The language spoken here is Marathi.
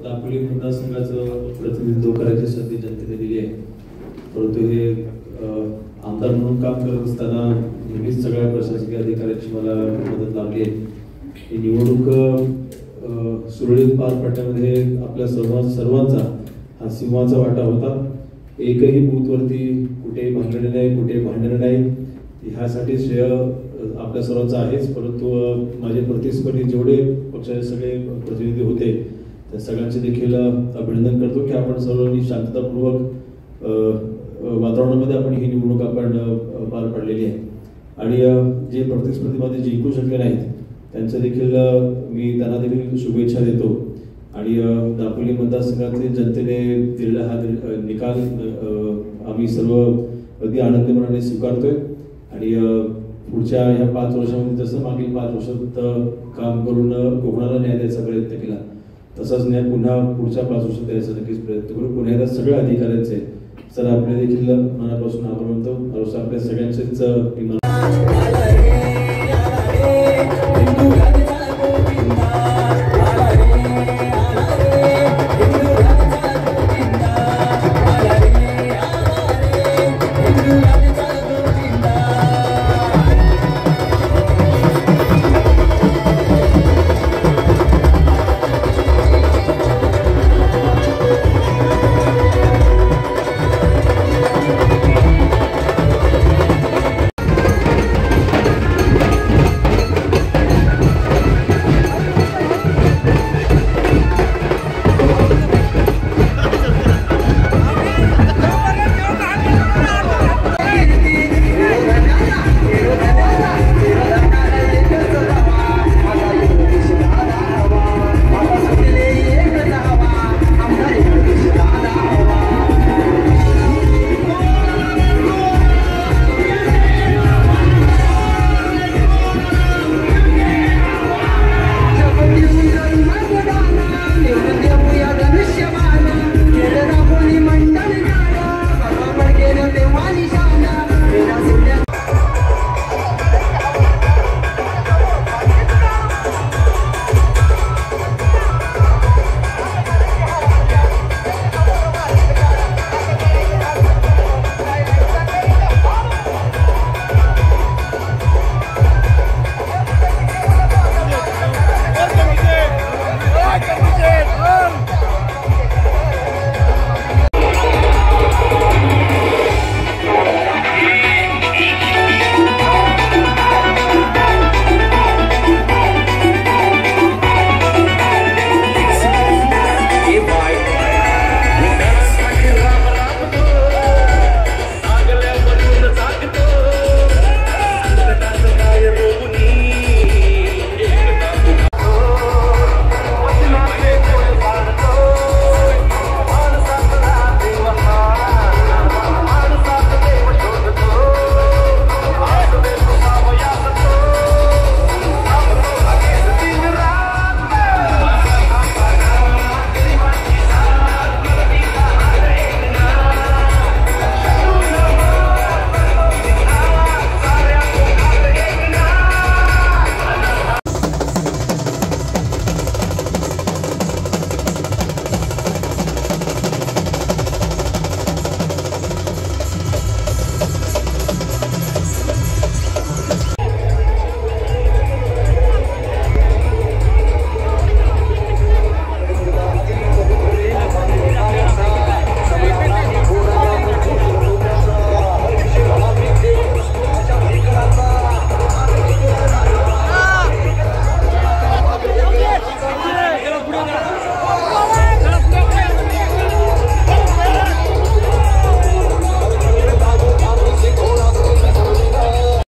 दापोली मतदारसंघाचं प्रतिनिधित्व करायची संधी जनतेने दिली आहे, परंतु हे आमदार म्हणून काम करत असताना नेहमीच सगळ्या प्रशासकीय अधिकाऱ्यांची मला मदत लाभली आहे। ही निवडणूक सुरळीत पार पाडण्यामध्ये आपल्या सर्वांचा हा सिंहाचा वाटा होता। एकही बूथवरती कुठेही भांडण नाही, कुठे भांडण नाही, ह्यासाठी श्रेय आपल्या सर्वांचा आहेच। परंतु माझे प्रतिस्पर्धी जेवढे पक्षाचे सगळे प्रतिनिधी होते त्या सगळ्यांचे देखील अभिनंदन करतो की आपण सर्वांनी शांततापूर्वक वातावरणामध्ये आपण ही निवडणूक पार पाडलेली आहे। आणि जे प्रतिस्पर्धी मध्ये जिंकू शकले नाहीत त्यांचं देखील मी त्यांना देखील शुभेच्छा देतो। आणि दापोली मतदारसंघातील जनतेने दिलेला हा निकाल आम्ही सर्व अगदी आनंदी मनाने स्वीकारतोय। आणि पुढच्या ह्या 5 वर्षांमध्ये जसं मागील 5 वर्षात काम करून कोकणाला न्याय द्यायचा प्रयत्न केला तसाच न्याय पुन्हा पुढच्या 5 वर्षात द्यायचा नक्कीच प्रयत्न करू। पुन्हा एकदा सगळ्या अधिकाऱ्यांचे सर आपले देखील मनापासून आभार मानतो। आपल्या सगळ्यांचेच